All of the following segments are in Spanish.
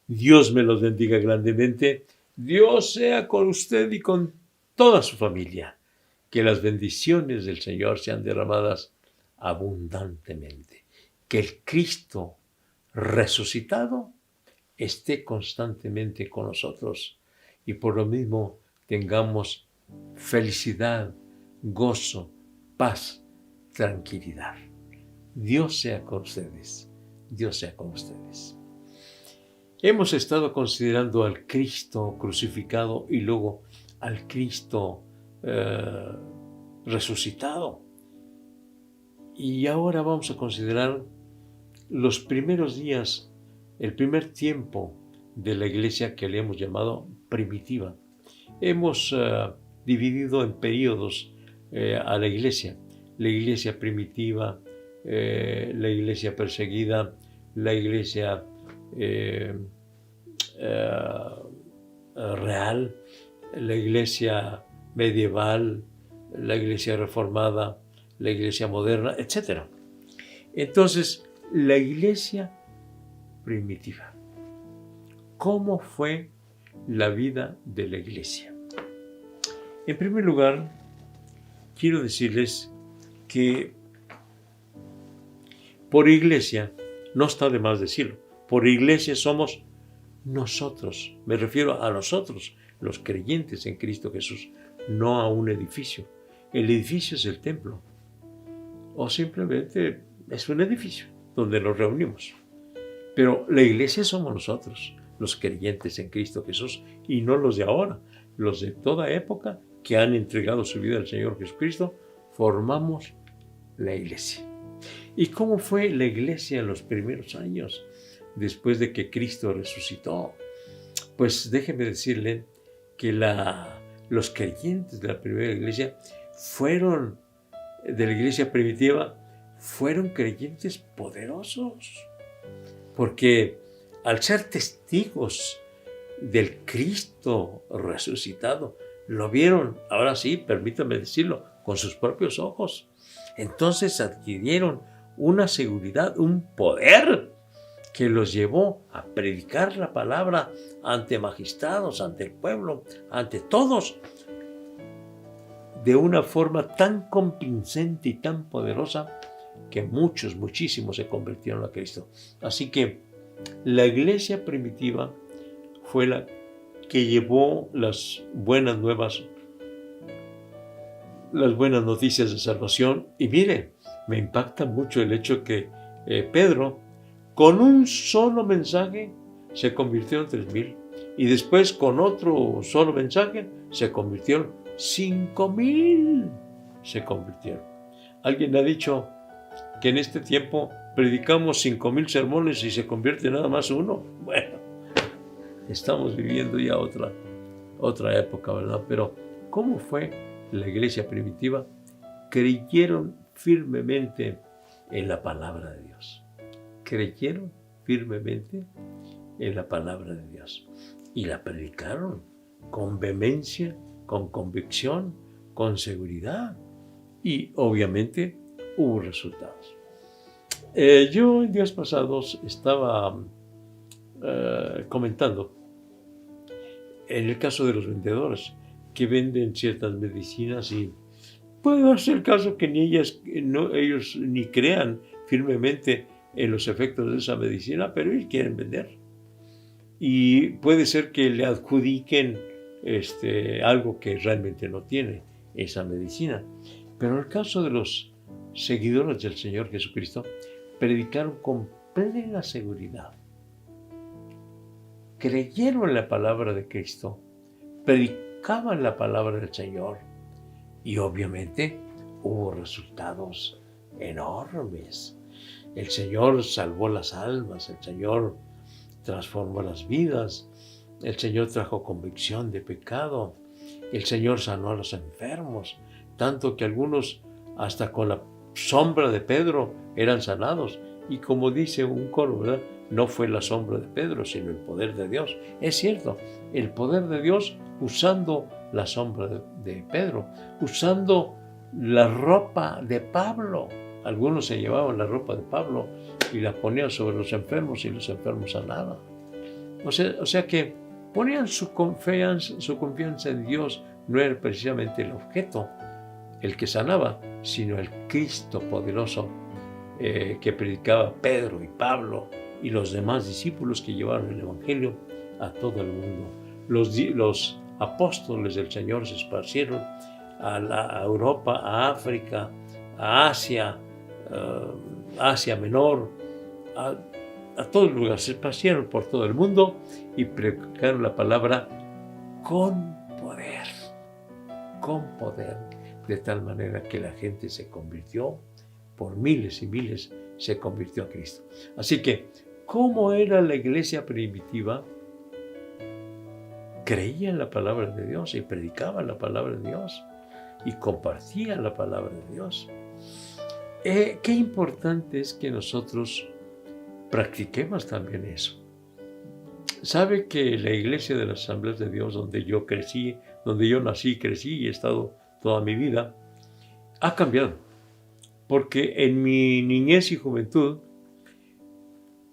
Dios me los bendiga grandemente. Dios sea con usted y con toda su familia. Que las bendiciones del Señor sean derramadas abundantemente. Que el Cristo resucitado esté constantemente con nosotros y por lo mismo tengamos felicidad, gozo, paz, tranquilidad. Dios sea con ustedes. Dios sea con ustedes. Hemos estado considerando al Cristo crucificado y luego al Cristo resucitado. Y ahora vamos a considerar los primeros días, el primer tiempo de la iglesia que le hemos llamado primitiva. Hemos dividido en periodos a la iglesia primitiva, la iglesia perseguida, la iglesia real, la iglesia medieval, la iglesia reformada, la iglesia moderna, etc. Entonces, la iglesia primitiva. ¿Cómo fue la vida de la iglesia? En primer lugar, quiero decirles que por iglesia, no está de más decirlo, por iglesia somos nosotros, me refiero a nosotros, los creyentes en Cristo Jesús, no a un edificio. El edificio es el templo, o simplemente es un edificio donde nos reunimos. Pero la iglesia somos nosotros, los creyentes en Cristo Jesús, y no los de ahora, los de toda época que han entregado su vida al Señor Jesucristo, formamos la iglesia. ¿Y cómo fue la iglesia en los primeros años después de que Cristo resucitó? Pues déjeme decirle que los creyentes de la primera iglesia de la iglesia primitiva, fueron creyentes poderosos, porque al ser testigos del Cristo resucitado, lo vieron, ahora sí, permítame decirlo, con sus propios ojos. Entonces adquirieron una seguridad, un poder que los llevó a predicar la palabra ante magistrados, ante el pueblo, ante todos, de una forma tan convincente y tan poderosa que muchísimos se convirtieron a Cristo. Así que la iglesia primitiva fue la que llevó las buenas nuevas, las buenas noticias de salvación. Y mire, me impacta mucho el hecho que Pedro, con un solo mensaje, se convirtió en 3,000. Y después, con otro solo mensaje, se convirtieron 5,000. Se convirtieron. Alguien ha dicho que en este tiempo predicamos 5,000 sermones y se convierte nada más uno. Bueno, estamos viviendo ya otra época, ¿verdad? Pero, ¿cómo fue la iglesia primitiva? Creyeron firmemente en la palabra de Dios. Creyeron firmemente en la palabra de Dios. Y la predicaron con vehemencia, con convicción, con seguridad. Y obviamente hubo resultados. Yo en días pasados estaba comentando en el caso de los vendedores que venden ciertas medicinas y puede darse el caso que ellos ni crean firmemente en los efectos de esa medicina, pero ellos quieren vender. Y puede ser que le adjudiquen algo que realmente no tiene esa medicina. Pero en el caso de los seguidores del Señor Jesucristo, predicaron con plena seguridad. Creyeron en la palabra de Cristo, predicaban la palabra del Señor y obviamente hubo resultados enormes. El Señor salvó las almas, el Señor transformó las vidas, el Señor trajo convicción de pecado, el Señor sanó a los enfermos, tanto que algunos hasta con la sombra de Pedro eran sanados. Y como dice un coro, ¿verdad? No fue la sombra de Pedro, sino el poder de Dios. Es cierto, el poder de Dios usando la sombra de Pedro, usando la ropa de Pablo. Algunos se llevaban la ropa de Pablo y la ponían sobre los enfermos y los enfermos sanaban. O sea que ponían su confianza en Dios. No era precisamente el objeto el que sanaba, sino el Cristo poderoso que predicaba Pedro y Pablo y los demás discípulos que llevaron el Evangelio a todo el mundo. Los apóstoles del Señor se esparcieron a Europa, a África, a Asia, Asia Menor, a todos los lugares. Se esparcieron por todo el mundo y predicaron la palabra con poder, de tal manera que la gente se convirtió, por miles y miles se convirtió a Cristo. Así que, ¿cómo era la iglesia primitiva? Creía en la palabra de Dios y predicaba la palabra de Dios y compartía la palabra de Dios. Qué importante es que nosotros practiquemos también eso. Sabe que la iglesia de las Asambleas de Dios, donde yo nací, crecí y he estado toda mi vida, ha cambiado. Porque en mi niñez y juventud,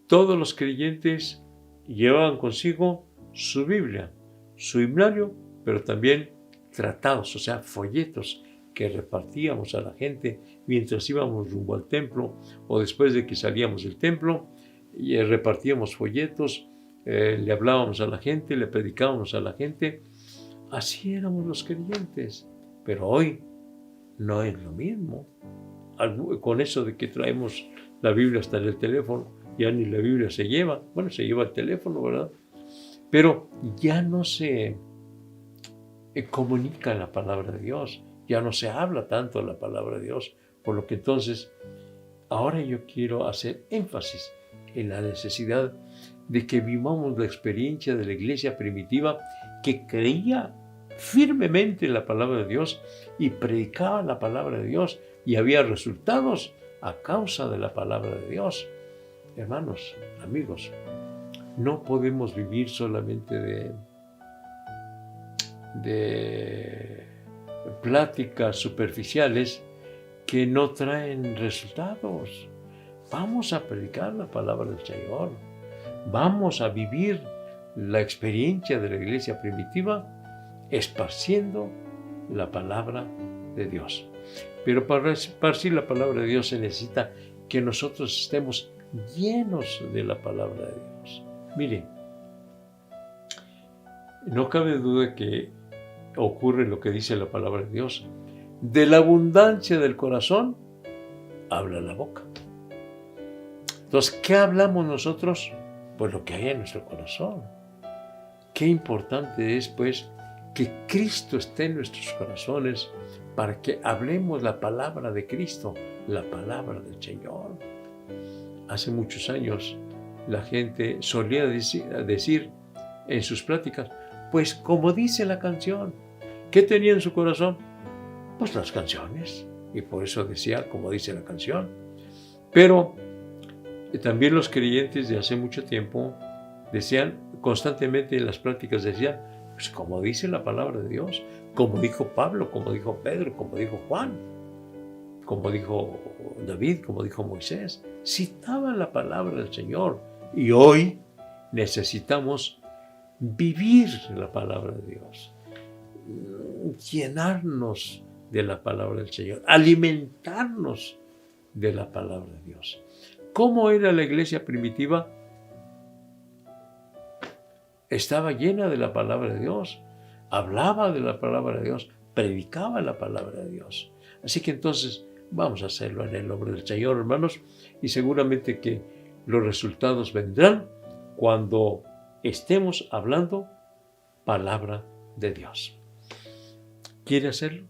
todos los creyentes llevaban consigo su Biblia, su himnario, pero también tratados, o sea, folletos que repartíamos a la gente mientras íbamos rumbo al templo o después de que salíamos del templo, y repartíamos folletos, le hablábamos a la gente, le predicábamos a la gente. Así éramos los creyentes, pero hoy no es lo mismo. Con eso de que traemos la Biblia hasta en el teléfono, ya ni la Biblia se lleva, bueno, se lleva el teléfono, ¿verdad? Pero ya no se comunica la palabra de Dios, ya no se habla tanto la palabra de Dios, por lo que entonces ahora yo quiero hacer énfasis en la necesidad de que vivamos la experiencia de la iglesia primitiva que creía firmemente en la palabra de Dios y predicaba la palabra de Dios y había resultados a causa de la palabra de Dios. Hermanos, amigos, no podemos vivir solamente de pláticas superficiales que no traen resultados. Vamos a predicar la palabra del Señor. Vamos a vivir la experiencia de la iglesia primitiva esparciendo la palabra de Dios. Pero para esparcir la palabra de Dios se necesita que nosotros estemos llenos de la palabra de Dios. Miren, no cabe duda que ocurre lo que dice la palabra de Dios. De la abundancia del corazón habla la boca. Entonces, ¿qué hablamos nosotros? Pues lo que hay en nuestro corazón. Qué importante es, pues, que Cristo esté en nuestros corazones para que hablemos la palabra de Cristo, la palabra del Señor. Hace muchos años la gente solía decir en sus pláticas, pues como dice la canción. ¿Qué tenía en su corazón? Pues las canciones. Y por eso decía como dice la canción. Pero también los creyentes de hace mucho tiempo decían constantemente en las pláticas, decían, pues como dice la palabra de Dios, como dijo Pablo, como dijo Pedro, como dijo Juan, como dijo David, como dijo Moisés. Citaban la palabra del Señor. Y hoy necesitamos vivir la palabra de Dios, llenarnos de la palabra del Señor, alimentarnos de la palabra de Dios. ¿Cómo era la iglesia primitiva? Estaba llena de la palabra de Dios, hablaba de la palabra de Dios, predicaba la palabra de Dios. Así que entonces vamos a hacerlo en el nombre del Señor, hermanos, y seguramente que los resultados vendrán cuando estemos hablando palabra de Dios. ¿Quiere hacerlo?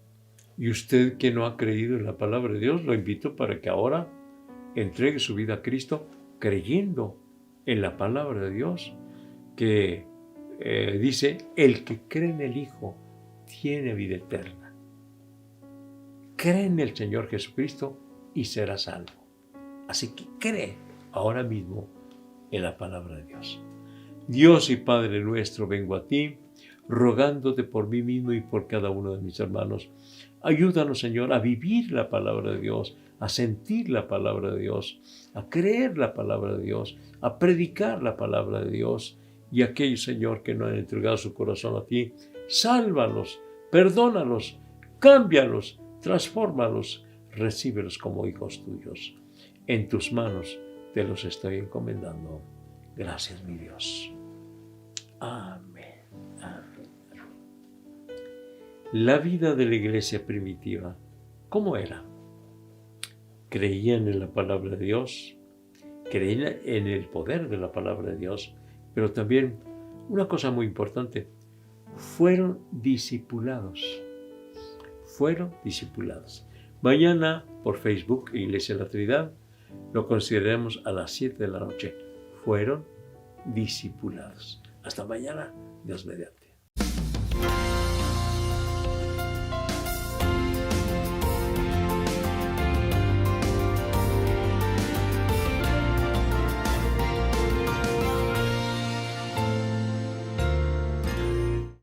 Y usted que no ha creído en la palabra de Dios, lo invito para que ahora entregue su vida a Cristo creyendo en la palabra de Dios que dice, el que cree en el Hijo tiene vida eterna. Cree en el Señor Jesucristo y será salvo. Así que cree ahora mismo en la palabra de Dios. Dios y Padre nuestro, vengo a ti, rogándote por mí mismo y por cada uno de mis hermanos. Ayúdanos, Señor, a vivir la palabra de Dios, a sentir la palabra de Dios, a creer la palabra de Dios, a predicar la palabra de Dios Y aquellos, Señor, que no han entregado su corazón a ti, sálvalos, perdónalos, cámbialos, transfórmalos, recíbelos como hijos tuyos. En tus manos te los estoy encomendando. Gracias, mi Dios. Amén. Amén. La vida de la iglesia primitiva, ¿cómo era? Creían en la palabra de Dios, creían en el poder de la palabra de Dios, pero también, una cosa muy importante, fueron discipulados. Fueron discipulados. Mañana, por Facebook, Iglesia de la Trinidad, lo consideraremos a las 7 de la noche. Fueron discipulados. Hasta mañana, Dios mediante.